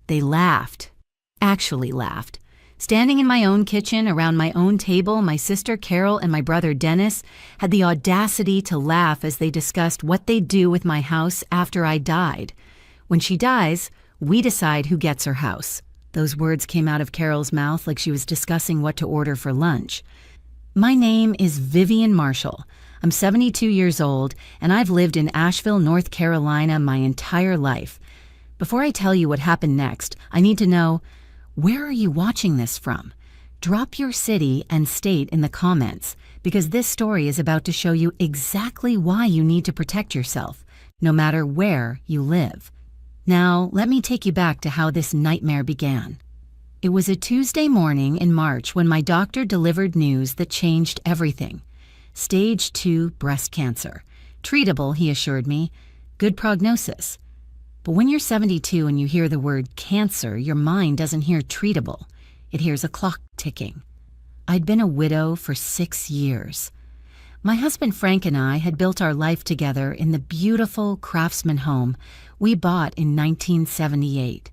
They laughed. Actually laughed. Standing in my own kitchen around my own table, my sister Carol and my brother Dennis had the audacity to laugh as they discussed what they'd do with my house after I died. When she dies, we decide who gets her house. Those words came out of Carol's mouth like she was discussing what to order for lunch. My name is Vivian Marshall. I'm 72 years old, and I've lived in Asheville, North Carolina my entire life. Before I tell you what happened next, I need to know, where are you watching this from? Drop your city and state in the comments, because this story is about to show you exactly why you need to protect yourself, no matter where you live. Now, let me take you back to how this nightmare began. It was a Tuesday morning in March when my doctor delivered news that changed everything. Stage 2 breast cancer. Treatable, he assured me. Good prognosis. But when you're 72 and you hear the word cancer, your mind doesn't hear treatable. It hears a clock ticking. I'd been a widow for 6 years. My husband Frank and I had built our life together in the beautiful Craftsman home we bought in 1978.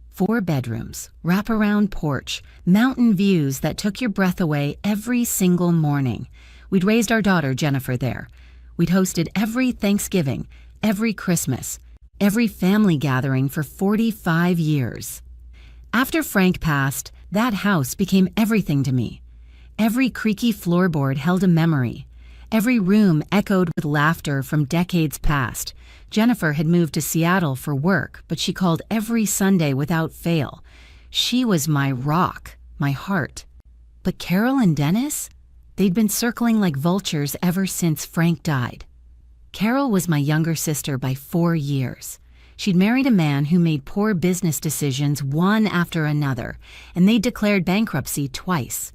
4 bedrooms, wraparound porch, mountain views that took your breath away every single morning. We'd raised our daughter Jennifer there. We'd hosted every Thanksgiving, every Christmas, every family gathering for 45 years. After Frank passed, that house became everything to me. Every creaky floorboard held a memory. Every room echoed with laughter from decades past. Jennifer had moved to Seattle for work, but she called every Sunday without fail. She was my rock, my heart. But Carol and Dennis? They'd been circling like vultures ever since Frank died. Carol was my younger sister by 4 years. She'd married a man who made poor business decisions one after another, and they declared bankruptcy twice.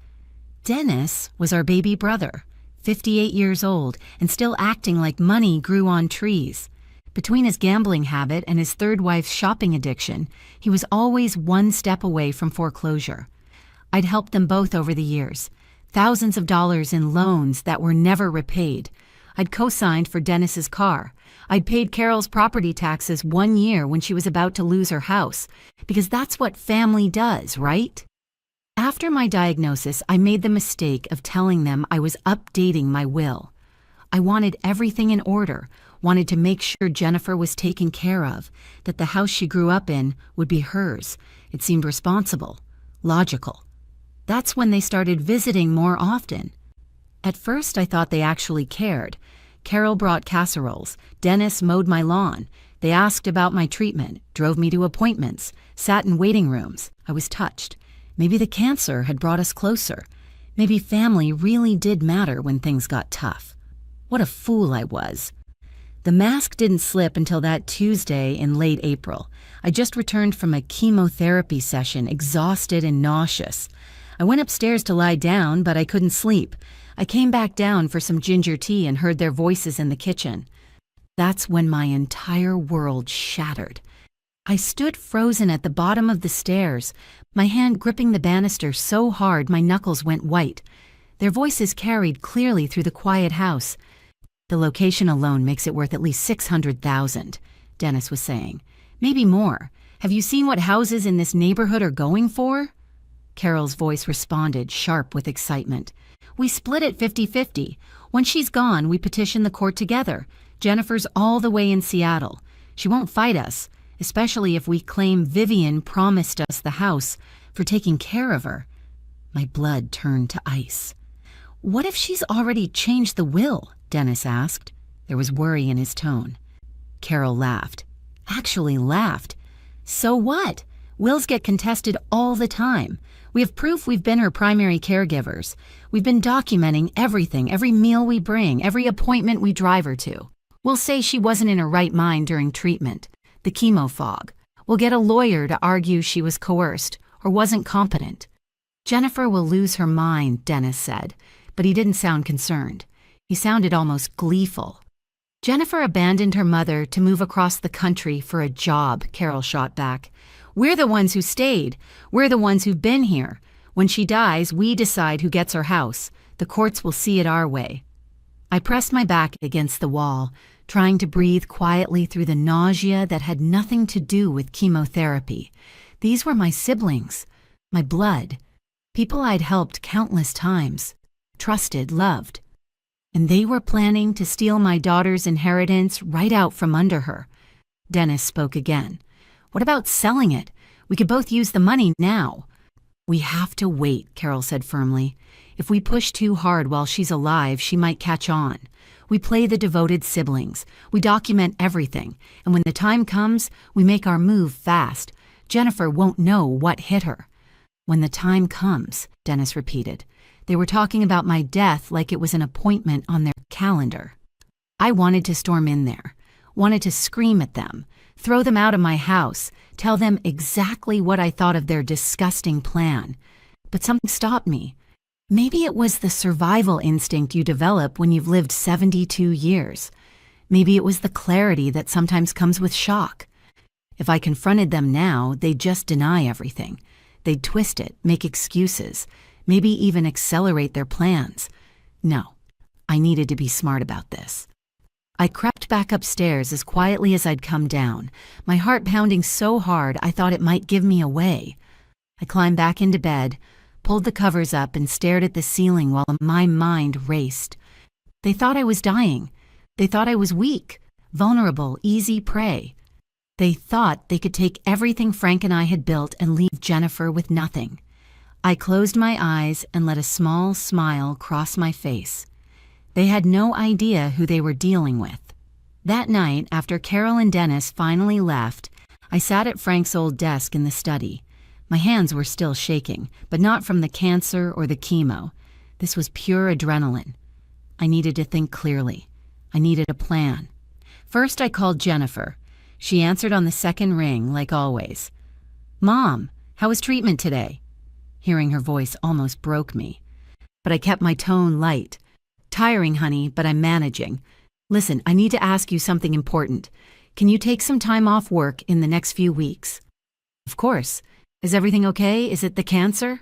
Dennis was our baby brother, 58 years old, and still acting like money grew on trees. Between his gambling habit and his third wife's shopping addiction, he was always one step away from foreclosure. I'd helped them both over the years. Thousands of dollars in loans that were never repaid. I'd co-signed for Dennis's car. I'd paid Carol's property taxes 1 year when she was about to lose her house, because that's what family does, right? After my diagnosis, I made the mistake of telling them I was updating my will. I wanted everything in order, wanted to make sure Jennifer was taken care of, that the house she grew up in would be hers. It seemed responsible, logical. That's when they started visiting more often. At first, I thought they actually cared. Carol brought casseroles. Dennis mowed my lawn. They asked about my treatment, drove me to appointments, sat in waiting rooms. I was touched. Maybe the cancer had brought us closer. Maybe family really did matter when things got tough. What a fool I was. The mask didn't slip until that Tuesday in late April. I just returned from a chemotherapy session, exhausted and nauseous. I went upstairs to lie down, but I couldn't sleep. I came back down for some ginger tea and heard their voices in the kitchen. That's when my entire world shattered. I stood frozen at the bottom of the stairs, my hand gripping the banister so hard my knuckles went white. Their voices carried clearly through the quiet house. The location alone makes it worth at least $600,000, Dennis was saying. Maybe more. Have you seen what houses in this neighborhood are going for? Carol's voice responded, sharp with excitement. We split it 50-50. When she's gone, we petition the court together. Jennifer's all the way in Seattle. She won't fight us, especially if we claim Vivian promised us the house for taking care of her. My blood turned to ice. What if she's already changed the will? Dennis asked. There was worry in his tone. Carol laughed. Actually laughed. So what? Wills get contested all the time. We have proof we've been her primary caregivers. We've been documenting everything, every meal we bring, every appointment we drive her to. We'll say she wasn't in her right mind during treatment, the chemo fog. We'll get a lawyer to argue she was coerced or wasn't competent. Jennifer will lose her mind, Dennis said, but he didn't sound concerned. He sounded almost gleeful. Jennifer abandoned her mother to move across the country for a job, Carol shot back. We're the ones who stayed. We're the ones who've been here. When she dies, we decide who gets her house. The courts will see it our way. I pressed my back against the wall, trying to breathe quietly through the nausea that had nothing to do with chemotherapy. These were my siblings, my blood, people I'd helped countless times, trusted, loved. And they were planning to steal my daughter's inheritance right out from under her. Dennis spoke again. What about selling it? We could both use the money now. We have to wait, Carol said firmly. If we push too hard while she's alive, she might catch on. We play the devoted siblings. We document everything. And when the time comes, we make our move fast. Jennifer won't know what hit her. When the time comes, Dennis repeated. They were talking about my death like it was an appointment on their calendar. I wanted to storm in there, wanted to scream at them, throw them out of my house, tell them exactly what I thought of their disgusting plan. But something stopped me. Maybe it was the survival instinct you develop when you've lived 72 years. Maybe it was the clarity that sometimes comes with shock. If I confronted them now, they'd just deny everything. They'd twist it, make excuses, maybe even accelerate their plans. No, I needed to be smart about this. I crept back upstairs as quietly as I'd come down, my heart pounding so hard I thought it might give me away. I climbed back into bed, pulled the covers up and stared at the ceiling while my mind raced. They thought I was dying. They thought I was weak, vulnerable, easy prey. They thought they could take everything Frank and I had built and leave Jennifer with nothing. I closed my eyes and let a small smile cross my face. They had no idea who they were dealing with. That night, after Carol and Dennis finally left, I sat at Frank's old desk in the study. My hands were still shaking, but not from the cancer or the chemo. This was pure adrenaline. I needed to think clearly. I needed a plan. First, I called Jennifer. She answered on the second ring, like always. "Mom, how was treatment today?" Hearing her voice almost broke me. But I kept my tone light. "Tiring, honey, but I'm managing. Listen, I need to ask you something important. Can you take some time off work in the next few weeks?" "Of course. Is everything okay? Is it the cancer?"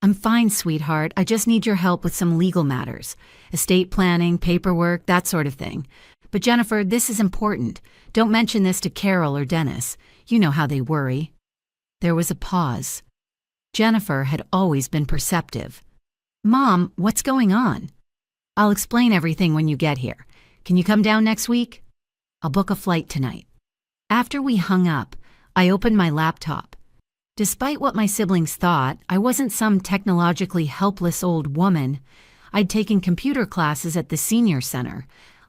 "I'm fine, sweetheart. I just need your help with some legal matters. Estate planning, paperwork, that sort of thing. But Jennifer, this is important. Don't mention this to Carol or Dennis. You know how they worry." There was a pause. Jennifer had always been perceptive. "Mom, what's going on?" "I'll explain everything when you get here. Can you come down next week?" "I'll book a flight tonight." After we hung up, I opened my laptop. Despite what my siblings thought, I wasn't some technologically helpless old woman. I'd taken computer classes at the senior center.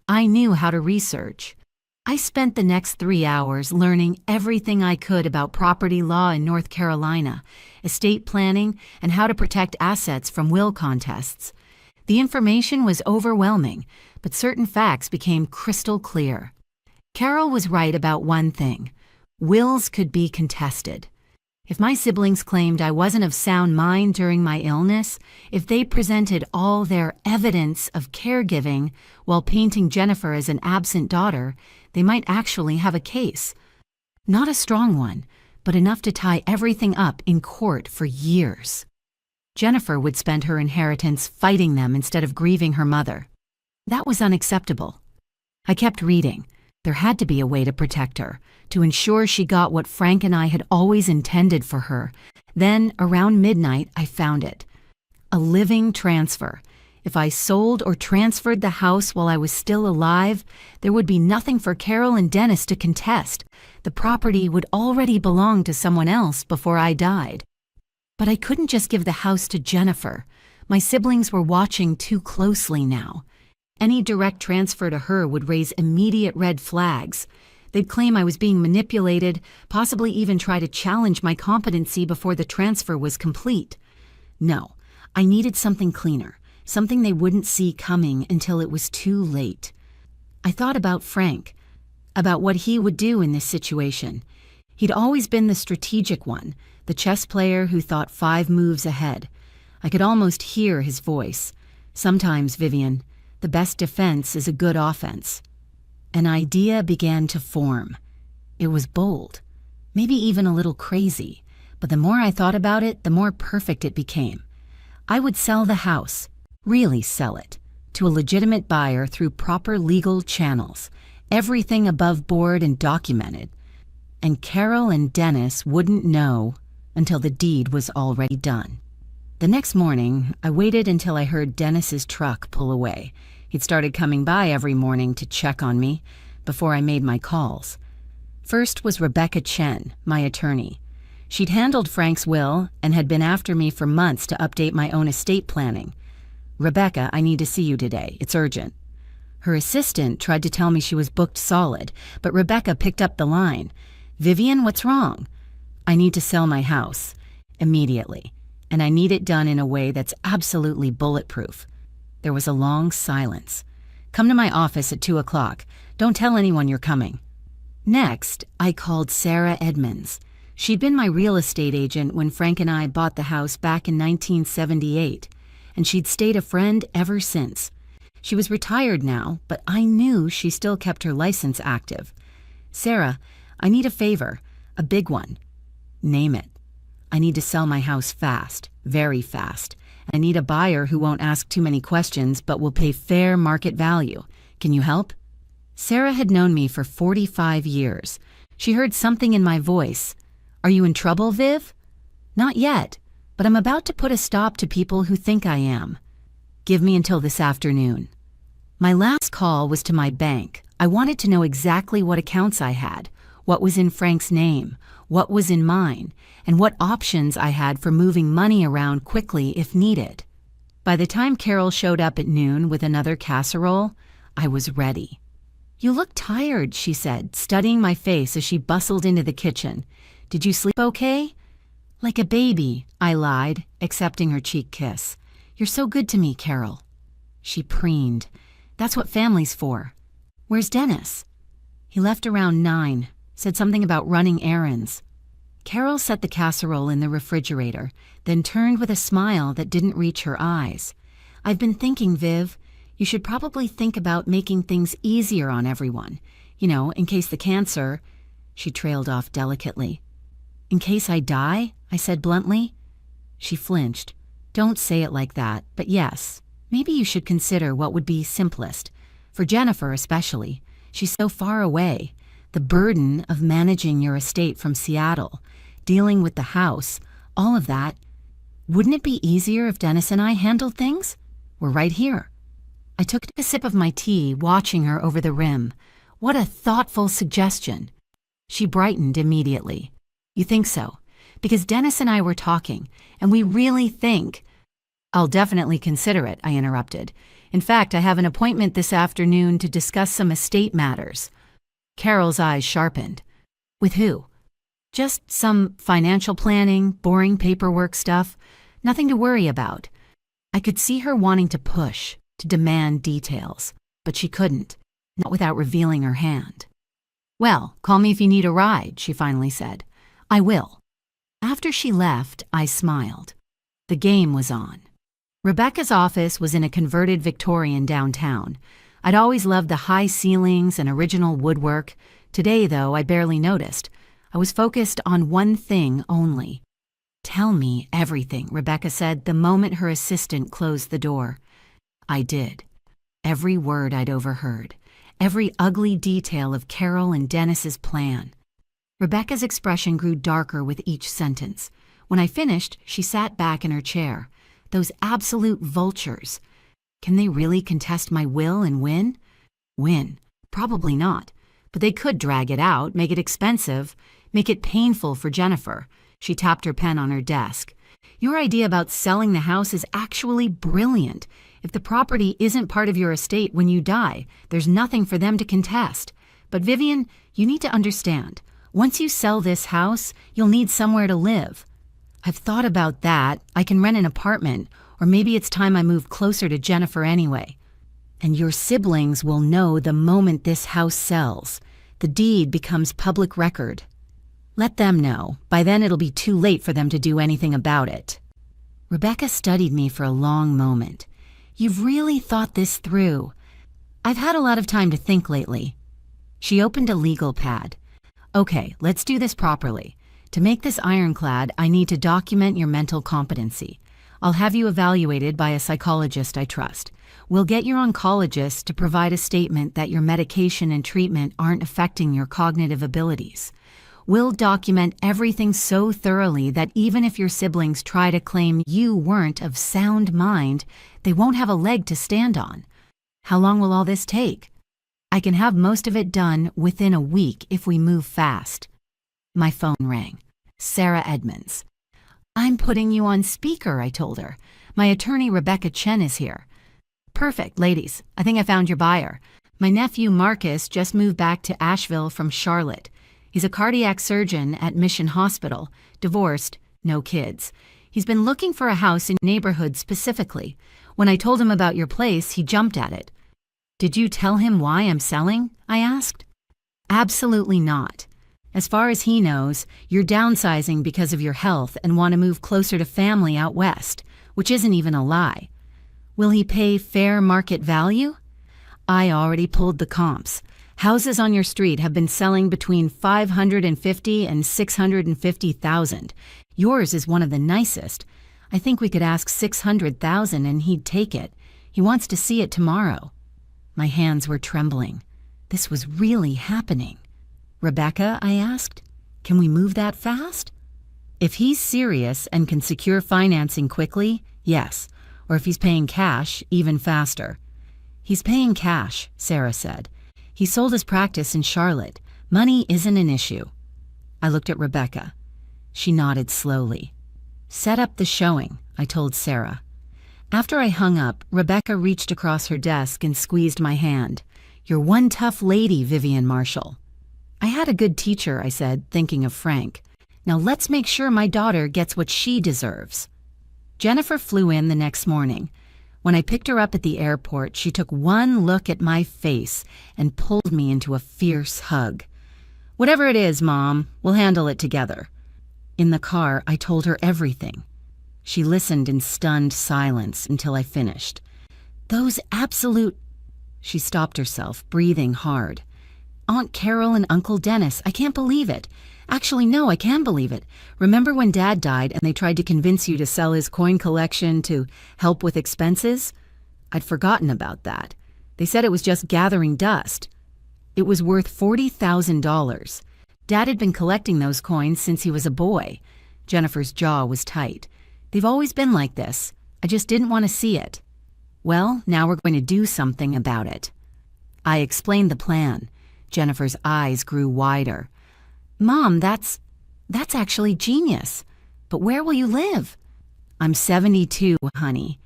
I knew how to research. I spent the next 3 hours learning everything I could about property law in North Carolina, estate planning, and how to protect assets from will contests. The information was overwhelming, but certain facts became crystal clear. Carol was right about one thing. Wills could be contested. If my siblings claimed I wasn't of sound mind during my illness, if they presented all their evidence of caregiving while painting Jennifer as an absent daughter, they might actually have a case. Not a strong one, but enough to tie everything up in court for years. Jennifer would spend her inheritance fighting them instead of grieving her mother. That was unacceptable. I kept reading. There had to be a way to protect her, to ensure she got what Frank and I had always intended for her. Then, around midnight, I found it. A living transfer. If I sold or transferred the house while I was still alive, there would be nothing for Carol and Dennis to contest. The property would already belong to someone else before I died. But I couldn't just give the house to Jennifer. My siblings were watching too closely now. Any direct transfer to her would raise immediate red flags. They'd claim I was being manipulated, possibly even try to challenge my competency before the transfer was complete. No, I needed something cleaner, something they wouldn't see coming until it was too late. I thought about Frank, about what he would do in this situation. He'd always been the strategic one, the chess player who thought 5 moves ahead. I could almost hear his voice. "Sometimes, Vivian, the best defense is a good offense." An idea began to form. It was bold, maybe even a little crazy, but the more I thought about it, the more perfect it became. I would sell the house, really sell it, to a legitimate buyer through proper legal channels, everything above board and documented. And Carol and Dennis wouldn't know until the deed was already done. The next morning, I waited until I heard Dennis's truck pull away. He'd started coming by every morning to check on me before I made my calls. First was Rebecca Chen, my attorney. She'd handled Frank's will and had been after me for months to update my own estate planning. "Rebecca, I need to see you today. It's urgent." Her assistant tried to tell me she was booked solid, but Rebecca picked up the line. "Vivian, what's wrong?" "I need to sell my house immediately, and I need it done in a way that's absolutely bulletproof." There was a long silence. "Come to my office at 2 o'clock. Don't tell anyone you're coming." Next, I called Sarah Edmonds. She'd been my real estate agent when Frank and I bought the house back in 1978, and she'd stayed a friend ever since. She was retired now, but I knew she still kept her license active. "Sarah, I need a favor, a big one." "Name it." "I need to sell my house fast, very fast. I need a buyer who won't ask too many questions but will pay fair market value. Can you help?" Sarah had known me for 45 years. She heard something in my voice. "Are you in trouble, Viv?" "Not yet, but I'm about to put a stop to people who think I am." "Give me until this afternoon." My last call was to my bank. I wanted to know exactly what accounts I had, what was in Frank's name, what was in mine, and what options I had for moving money around quickly if needed. By the time Carol showed up at noon with another casserole, I was ready. "You look tired," she said, studying my face as she bustled into the kitchen. "Did you sleep okay?" "Like a baby," I lied, accepting her cheek kiss. "You're so good to me, Carol." She preened. "That's what family's for." "Where's Dennis?" "He left around 9, said something about running errands." Carol set the casserole in the refrigerator, then turned with a smile that didn't reach her eyes. "I've been thinking, Viv, you should probably think about making things easier on everyone. You know, in case the cancer—" She trailed off delicately. "In case I die?" I said bluntly. She flinched. "Don't say it like that, but yes, maybe you should consider what would be simplest. For Jennifer especially. She's so far away. The burden of managing your estate from Seattle, dealing with the house, all of that. Wouldn't it be easier if Dennis and I handled things? We're right here." I took a sip of my tea, watching her over the rim. What a thoughtful suggestion. She brightened immediately. "You think so? Because Dennis and I were talking, and we really think—" "I'll definitely consider it," I interrupted. "In fact, I have an appointment this afternoon to discuss some estate matters." Carol's eyes sharpened. "With who?" "Just some financial planning, boring paperwork stuff. Nothing to worry about." I could see her wanting to push, to demand details, but she couldn't, not without revealing her hand. "Well, call me if you need a ride," she finally said. "I will." After she left, I smiled. The game was on. Rebecca's office was in a converted Victorian downtown. I'd always loved the high ceilings and original woodwork. Today, though, I barely noticed. I was focused on one thing only. "Tell me everything," Rebecca said the moment her assistant closed the door. I did. Every word I'd overheard. Every ugly detail of Carol and Dennis's plan. Rebecca's expression grew darker with each sentence. When I finished, she sat back in her chair. Those absolute vultures. Can they really contest my will and win? Win. Probably not. But they could drag it out, make it expensive, make it painful for Jennifer. She tapped her pen on her desk. "Your idea about selling the house is actually brilliant. If the property isn't part of your estate when you die, there's nothing for them to contest. But Vivian, you need to understand. Once you sell this house, you'll need somewhere to live." "I've thought about that. I can rent an apartment, or maybe it's time I move closer to Jennifer anyway." "And your siblings will know the moment this house sells. The deed becomes public record." "Let them know. By then it'll be too late for them to do anything about it." Rebecca studied me for a long moment. "You've really thought this through." "I've had a lot of time to think lately." She opened a legal pad. "Okay, let's do this properly. To make this ironclad, I need to document your mental competency. I'll have you evaluated by a psychologist I trust. We'll get your oncologist to provide a statement that your medication and treatment aren't affecting your cognitive abilities. We'll document everything so thoroughly that even if your siblings try to claim you weren't of sound mind, they won't have a leg to stand on. How long will all this take? I can have most of it done within a week if we move fast. My phone rang. Sarah Edmonds. I'm putting you on speaker, I told her. My attorney Rebecca Chen is here. Perfect, ladies. I think I found your buyer. My nephew Marcus just moved back to Asheville from Charlotte. He's a cardiac surgeon at Mission Hospital, divorced, no kids. He's been looking for a house in your neighborhood specifically. When I told him about your place, he jumped at it. Did you tell him why I'm selling? I asked. Absolutely not. As far as he knows, you're downsizing because of your health and want to move closer to family out west, which isn't even a lie. Will he pay fair market value? I already pulled the comps. Houses on your street have been selling between $550,000 and $650,000. Yours is one of the nicest. I think we could ask $600,000 and he'd take it. He wants to see it tomorrow. My hands were trembling. This was really happening. Rebecca, I asked, can we move that fast? If he's serious and can secure financing quickly, yes. Or if he's paying cash, even faster. He's paying cash, Sarah said. He sold his practice in Charlotte. Money isn't an issue. I looked at Rebecca. She nodded slowly. Set up the showing, I told Sarah. After I hung up, Rebecca reached across her desk and squeezed my hand. You're one tough lady, Vivian Marshall. I had a good teacher, I said, thinking of Frank. Now let's make sure my daughter gets what she deserves. Jennifer flew in the next morning. When I picked her up at the airport, she took one look at my face and pulled me into a fierce hug. Whatever it is, Mom, we'll handle it together. In the car, I told her everything. She listened in stunned silence until I finished. Those absolute... She stopped herself, breathing hard. Aunt Carol and Uncle Dennis, I can't believe it. Actually, no, I can believe it. Remember when Dad died and they tried to convince you to sell his coin collection to help with expenses? I'd forgotten about that. They said it was just gathering dust. It was worth $40,000. Dad had been collecting those coins since he was a boy. Jennifer's jaw was tight. They've always been like this. I just didn't want to see it. Well, now we're going to do something about it. I explained the plan. Jennifer's eyes grew wider. Mom, that's actually genius. But where will you live? I'm 72, honey.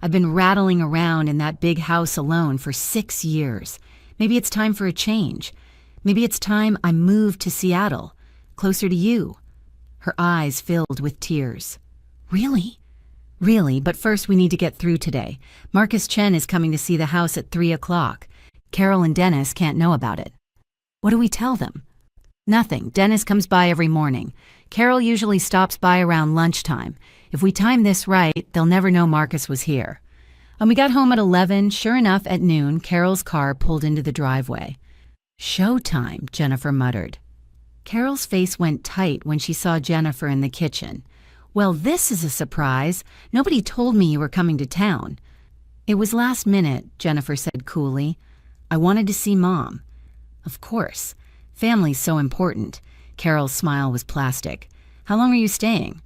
I've been rattling around in that big house alone for 6 years. Maybe it's time for a change. Maybe it's time I moved to Seattle, closer to you. Her eyes filled with tears. Really? Really, but first we need to get through today. Marcus Chen is coming to see the house at 3 o'clock. Carol and Dennis can't know about it. What do we tell them? Nothing. Dennis comes by every morning. Carol usually stops by around lunchtime. If we time this right, they'll never know Marcus was here. When we got home at 11, sure enough, at noon, Carol's car pulled into the driveway. Showtime, Jennifer muttered. Carol's face went tight when she saw Jennifer in the kitchen. Well, this is a surprise. Nobody told me you were coming to town. It was last minute, Jennifer said coolly. I wanted to see Mom. Of course. Family's so important. Carol's smile was plastic. How long are you staying?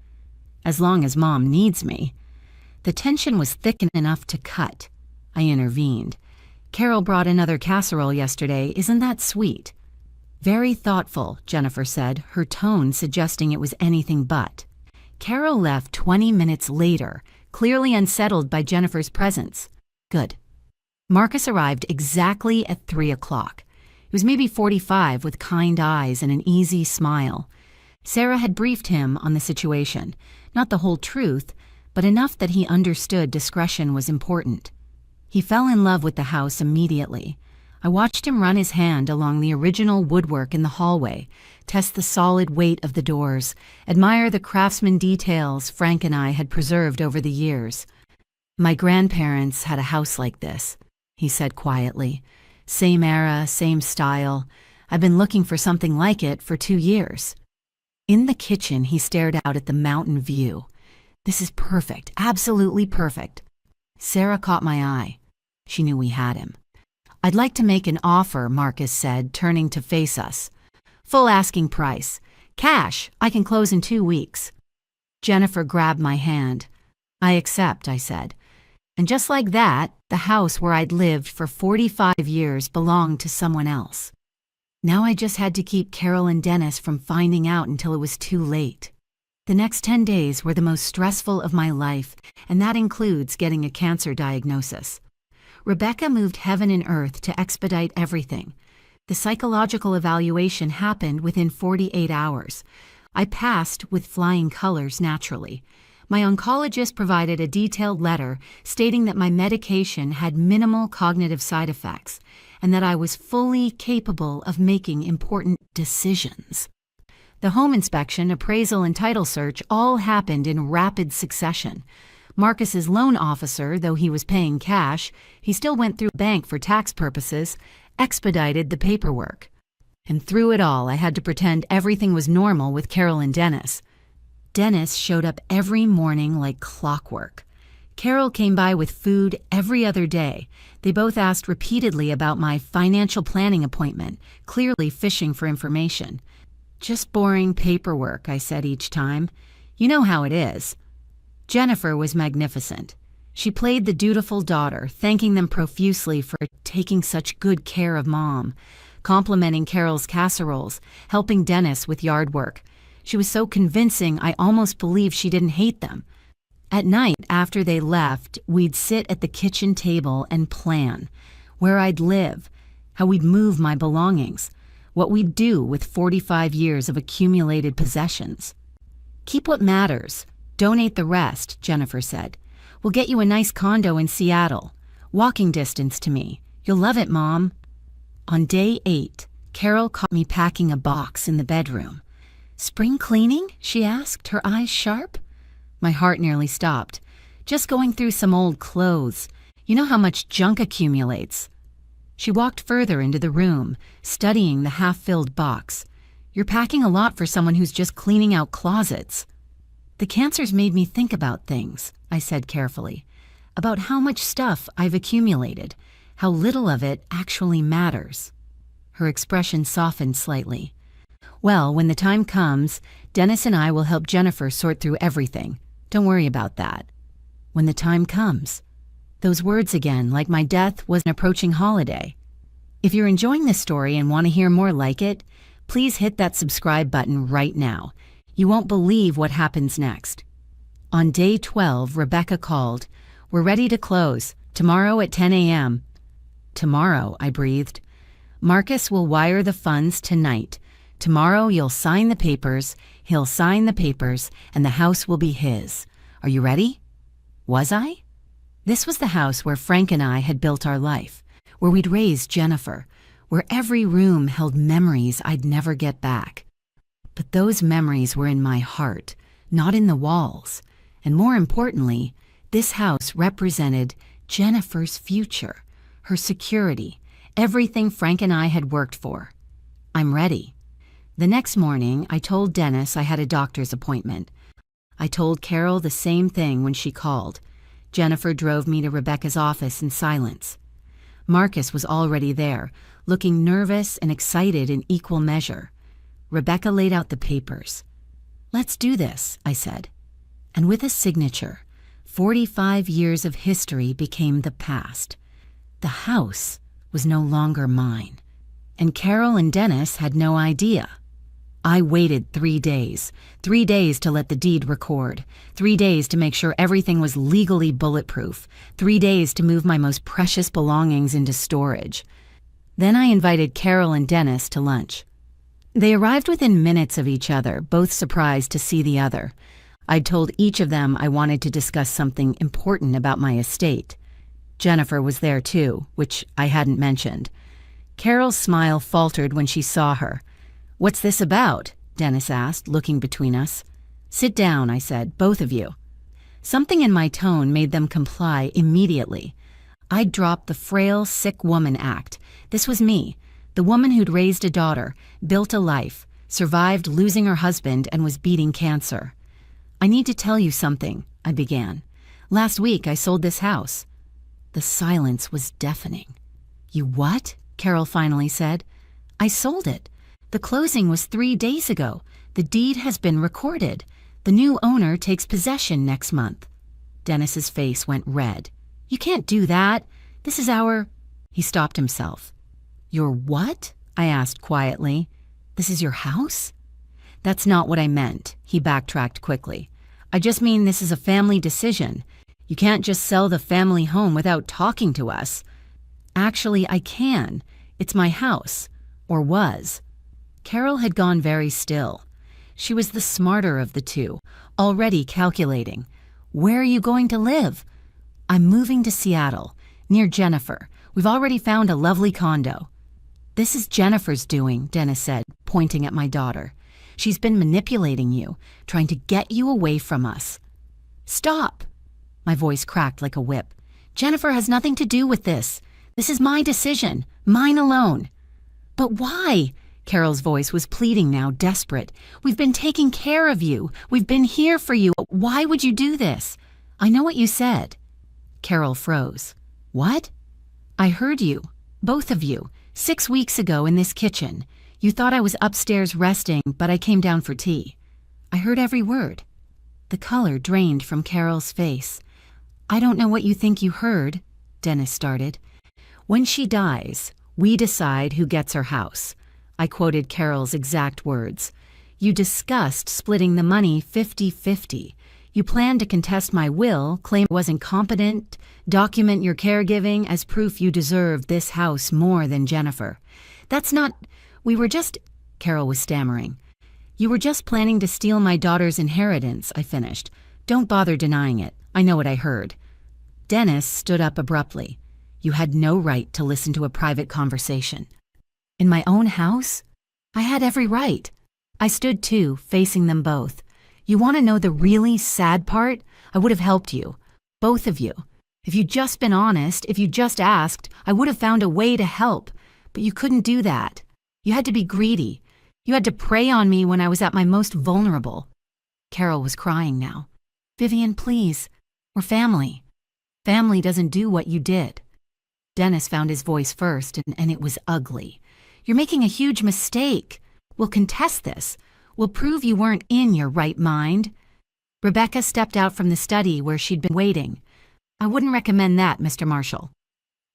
As long as Mom needs me. The tension was thick enough to cut. I intervened. Carol brought another casserole yesterday. Isn't that sweet? Very thoughtful, Jennifer said, her tone suggesting it was anything but. Carol left 20 minutes later, clearly unsettled by Jennifer's presence. Good. Marcus arrived exactly at 3 o'clock. He was maybe 45 with kind eyes and an easy smile. Sarah had briefed him on the situation, not the whole truth, but enough that he understood discretion was important. He fell in love with the house immediately. I watched him run his hand along the original woodwork in the hallway, test the solid weight of the doors, admire the craftsman details Frank and I had preserved over the years. My grandparents had a house like this, he said quietly. Same era, same style. I've been looking for something like it for 2 years. In the kitchen, he stared out at the mountain view. This is perfect, absolutely perfect. Sarah caught my eye. She knew we had him. I'd like to make an offer, Marcus said, turning to face us. Full asking price. Cash. I can close in 2 weeks. Jennifer grabbed my hand. I accept, I said. And just like that, the house where I'd lived for 45 years belonged to someone else. Now I just had to keep Carol and Dennis from finding out until it was too late. The next 10 days were the most stressful of my life, and that includes getting a cancer diagnosis. Rebecca moved heaven and earth to expedite everything. The psychological evaluation happened within 48 hours. I passed with flying colors naturally. My oncologist provided a detailed letter stating that my medication had minimal cognitive side effects and that I was fully capable of making important decisions. The home inspection, appraisal, and title search all happened in rapid succession. Marcus's loan officer, though he was paying cash, he still went through the bank for tax purposes, expedited the paperwork. And through it all, I had to pretend everything was normal with Carol and Dennis. Dennis showed up every morning like clockwork. Carol came by with food every other day. They both asked repeatedly about my financial planning appointment, clearly fishing for information. Just boring paperwork, I said each time. You know how it is. Jennifer was magnificent. She played the dutiful daughter, thanking them profusely for taking such good care of Mom, complimenting Carol's casseroles, helping Dennis with yard work. She was so convincing I almost believed she didn't hate them. At night, after they left, we'd sit at the kitchen table and plan where I'd live, how we'd move my belongings, what we'd do with 45 years of accumulated possessions. Keep what matters. Donate the rest, Jennifer said. We'll get you a nice condo in Seattle. Walking distance to me. You'll love it, Mom. On day 8, Carol caught me packing a box in the bedroom. Spring cleaning? She asked, her eyes sharp. My heart nearly stopped. Just going through some old clothes. You know how much junk accumulates. She walked further into the room, studying the half-filled box. You're packing a lot for someone who's just cleaning out closets. The cancers made me think about things, I said carefully, about how much stuff I've accumulated, how little of it actually matters. Her expression softened slightly. Well, when the time comes, Dennis and I will help Jennifer sort through everything. Don't worry about that. When the time comes. Those words again, like my death was an approaching holiday. If you're enjoying this story and want to hear more like it, please hit that subscribe button right now. You won't believe what happens next. On day 12, Rebecca called. We're ready to close. Tomorrow at 10 a.m. Tomorrow, I breathed. Marcus will wire the funds tonight. Tomorrow you'll sign the papers, he'll sign the papers, and the house will be his. Are you ready? Was I? This was the house where Frank and I had built our life, where we'd raised Jennifer, where every room held memories I'd never get back. But those memories were in my heart, not in the walls. And more importantly, this house represented Jennifer's future, her security, everything Frank and I had worked for. I'm ready. The next morning, I told Dennis I had a doctor's appointment. I told Carol the same thing when she called. Jennifer drove me to Rebecca's office in silence. Marcus was already there, looking nervous and excited in equal measure. Rebecca laid out the papers. Let's do this, I said. And with a signature, 45 years of history became the past. The house was no longer mine. And Carol and Dennis had no idea. I waited 3 days. 3 days to let the deed record. 3 days to make sure everything was legally bulletproof. 3 days to move my most precious belongings into storage. Then I invited Carol and Dennis to lunch. They arrived within minutes of each other, both surprised to see the other. I'd told each of them I wanted to discuss something important about my estate. Jennifer was there too, which I hadn't mentioned. Carol's smile faltered when she saw her. What's this about? Dennis asked, looking between us. Sit down, I said, both of you. Something in my tone made them comply immediately. I'd dropped the frail, sick woman act. This was me, the woman who'd raised a daughter, built a life, survived losing her husband, and was beating cancer. I need to tell you something, I began. Last week I sold this house. The silence was deafening. You what? Carol finally said. I sold it. The closing was 3 days ago. The deed has been recorded. The new owner takes possession next month. Dennis's face went red. You can't do that. This is our... He stopped himself. Your what? I asked quietly. This is your house? That's not what I meant, he backtracked quickly. I just mean this is a family decision. You can't just sell the family home without talking to us. Actually, I can. It's my house. Or was. Carol had gone very still. She was the smarter of the two, already calculating. Where are you going to live? I'm moving to Seattle, near Jennifer. We've already found a lovely condo. This is Jennifer's doing, Dennis said, pointing at my daughter. She's been manipulating you, trying to get you away from us. Stop! My voice cracked like a whip. Jennifer has nothing to do with this. This is my decision, mine alone. But why? Carol's voice was pleading now, desperate. We've been taking care of you. We've been here for you. Why would you do this? I know what you said. Carol froze. What? I heard you, both of you, 6 weeks ago in this kitchen. You thought I was upstairs resting, but I came down for tea. I heard every word. The color drained from Carol's face. I don't know what you think you heard, Dennis started. When she dies, we decide who gets her house. I quoted Carol's exact words. You discussed splitting the money 50-50. You planned to contest my will, claim I wasn't competent, document your caregiving as proof you deserved this house more than Jennifer. That's not... We were just... Carol was stammering. You were just planning to steal my daughter's inheritance, I finished. Don't bother denying it. I know what I heard. Dennis stood up abruptly. You had no right to listen to a private conversation. In my own house? I had every right. I stood too, facing them both. You want to know the really sad part? I would have helped you. Both of you. If you'd just been honest, if you'd just asked, I would have found a way to help. But you couldn't do that. You had to be greedy. You had to prey on me when I was at my most vulnerable. Carol was crying now. Vivian, please. We're family. Family doesn't do what you did. Dennis found his voice first, and it was ugly. You're making a huge mistake. We'll contest this. We'll prove you weren't in your right mind. Rebecca stepped out from the study where she'd been waiting. I wouldn't recommend that, Mr. Marshall.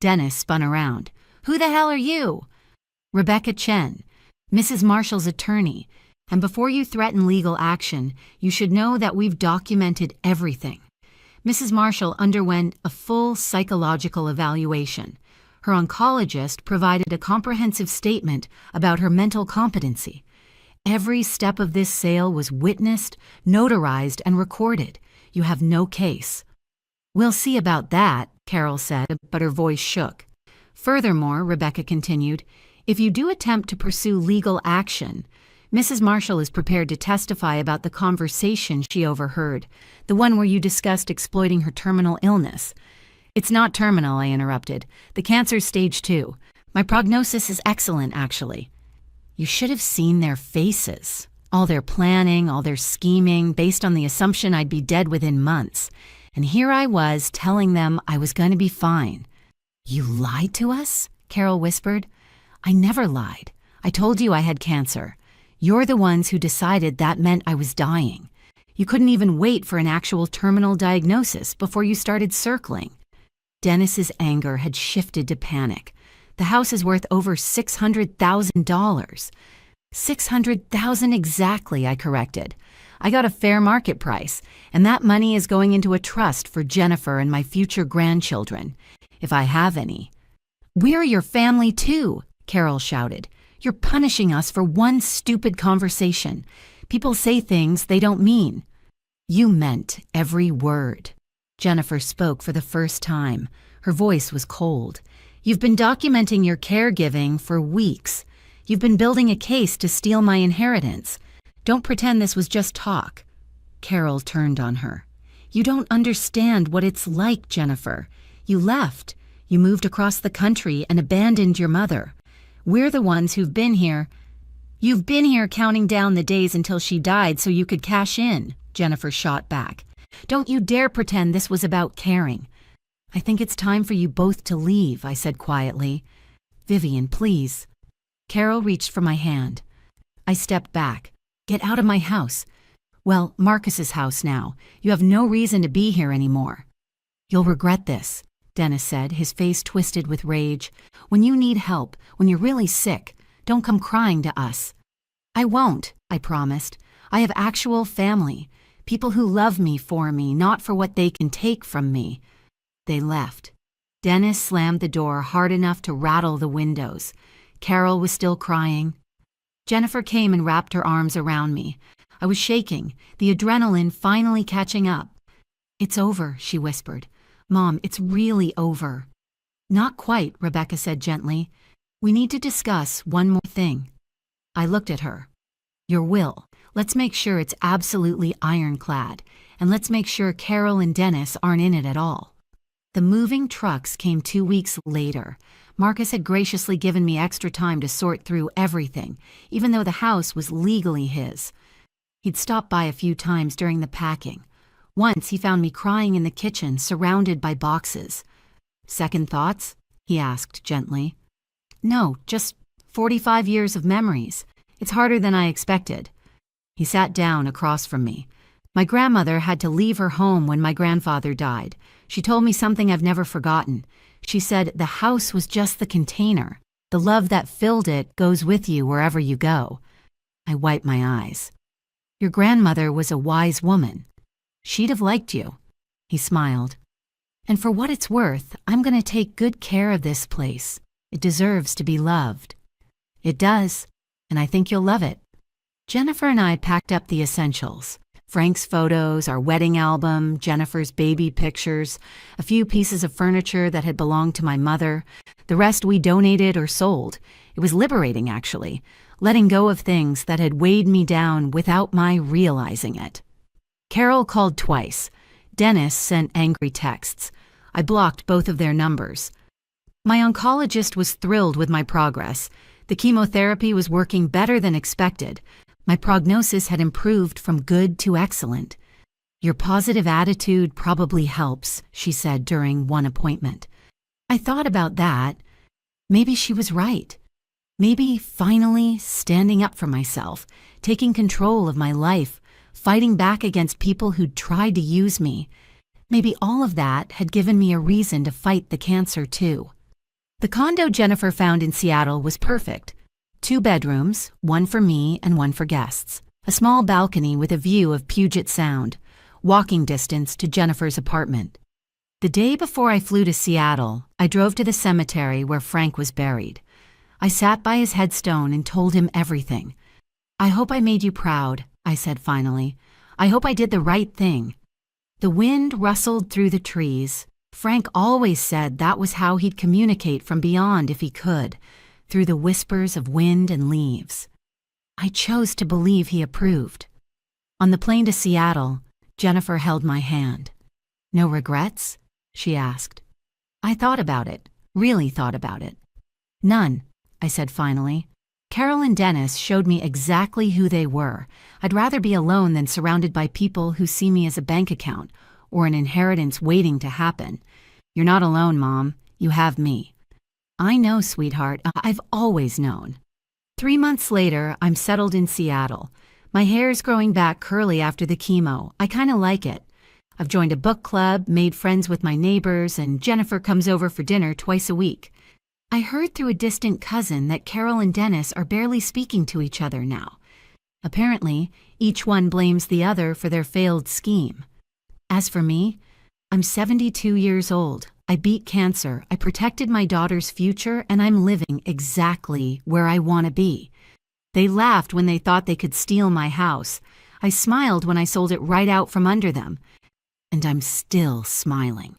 Dennis spun around. Who the hell are you? Rebecca Chen, Mrs. Marshall's attorney. And before you threaten legal action, you should know that we've documented everything. Mrs. Marshall underwent a full psychological evaluation. Her oncologist provided a comprehensive statement about her mental competency. Every step of this sale was witnessed, notarized, and recorded. You have no case. We'll see about that, Carol said, but her voice shook. Furthermore, Rebecca continued, if you do attempt to pursue legal action, Mrs. Marshall is prepared to testify about the conversation she overheard, the one where you discussed exploiting her terminal illness. It's not terminal, I interrupted. The cancer's stage 2. My prognosis is excellent, actually. You should have seen their faces. All their planning, all their scheming, based on the assumption I'd be dead within months. And here I was telling them I was going to be fine. You lied to us? Carol whispered. I never lied. I told you I had cancer. You're the ones who decided that meant I was dying. You couldn't even wait for an actual terminal diagnosis before you started circling. Dennis's anger had shifted to panic. The house is worth over $600,000. $600,000 exactly, I corrected. I got a fair market price, and that money is going into a trust for Jennifer and my future grandchildren, if I have any. We're your family too, Carol shouted. You're punishing us for one stupid conversation. People say things they don't mean. You meant every word. Jennifer spoke for the first time. Her voice was cold. You've been documenting your caregiving for weeks. You've been building a case to steal my inheritance. Don't pretend this was just talk. Carol turned on her. You don't understand what it's like, Jennifer. You left. You moved across the country and abandoned your mother. We're the ones who've been here. You've been here counting down the days until she died so you could cash in, Jennifer shot back. Don't you dare pretend this was about caring. I think it's time for you both to leave, I said quietly. Vivian, please. Carol reached for my hand. I stepped back. Get out of my house. Well, Marcus's house now. You have no reason to be here anymore. You'll regret this, Dennis said, his face twisted with rage. When you need help, when you're really sick, don't come crying to us. I won't, I promised. I have actual family, people who love me for me, not for what they can take from me. They left. Dennis slammed the door hard enough to rattle the windows. Carol was still crying. Jennifer came and wrapped her arms around me. I was shaking, the adrenaline finally catching up. It's over, she whispered. Mom, it's really over. Not quite, Rebecca said gently. We need to discuss one more thing. I looked at her. Your will. Let's make sure it's absolutely ironclad, and let's make sure Carol and Dennis aren't in it at all. The moving trucks came 2 weeks later. Marcus had graciously given me extra time to sort through everything, even though the house was legally his. He'd stopped by a few times during the packing. Once he found me crying in the kitchen, surrounded by boxes. Second thoughts? He asked gently. No, just 45 years of memories. It's harder than I expected. He sat down across from me. My grandmother had to leave her home when my grandfather died. She told me something I've never forgotten. She said the house was just the container. The love that filled it goes with you wherever you go. I wiped my eyes. Your grandmother was a wise woman. She'd have liked you. He smiled. And for what it's worth, I'm going to take good care of this place. It deserves to be loved. It does, and I think you'll love it. Jennifer and I packed up the essentials. Frank's photos, our wedding album, Jennifer's baby pictures, a few pieces of furniture that had belonged to my mother. The rest we donated or sold. It was liberating, actually, letting go of things that had weighed me down without my realizing it. Carol called twice. Dennis sent angry texts. I blocked both of their numbers. My oncologist was thrilled with my progress. The chemotherapy was working better than expected. My prognosis had improved from good to excellent. Your positive attitude probably helps, she said during one appointment. I thought about that. Maybe she was right. Maybe finally standing up for myself, taking control of my life, fighting back against people who'd tried to use me. Maybe all of that had given me a reason to fight the cancer too. The condo Jennifer found in Seattle was perfect. 2 bedrooms, one for me and one for guests. A small balcony with a view of Puget Sound. Walking distance to Jennifer's apartment. The day before I flew to Seattle, I drove to the cemetery where Frank was buried. I sat by his headstone and told him everything. I hope I made you proud, I said finally. I hope I did the right thing. The wind rustled through the trees. Frank always said that was how he'd communicate from beyond if he could, through the whispers of wind and leaves. I chose to believe he approved. On the plane to Seattle, Jennifer held my hand. No regrets? She asked. I thought about it, really thought about it. None, I said finally. Carol and Dennis showed me exactly who they were. I'd rather be alone than surrounded by people who see me as a bank account or an inheritance waiting to happen. You're not alone, Mom. You have me. I know, sweetheart. I've always known. 3 months later, I'm settled in Seattle. My hair's growing back curly after the chemo. I kind of like it. I've joined a book club, made friends with my neighbors, and Jennifer comes over for dinner twice a week. I heard through a distant cousin that Carol and Dennis are barely speaking to each other now. Apparently, each one blames the other for their failed scheme. As for me, I'm 72 years old. I beat cancer, I protected my daughter's future, and I'm living exactly where I want to be. They laughed when they thought they could steal my house. I smiled when I sold it right out from under them. And I'm still smiling.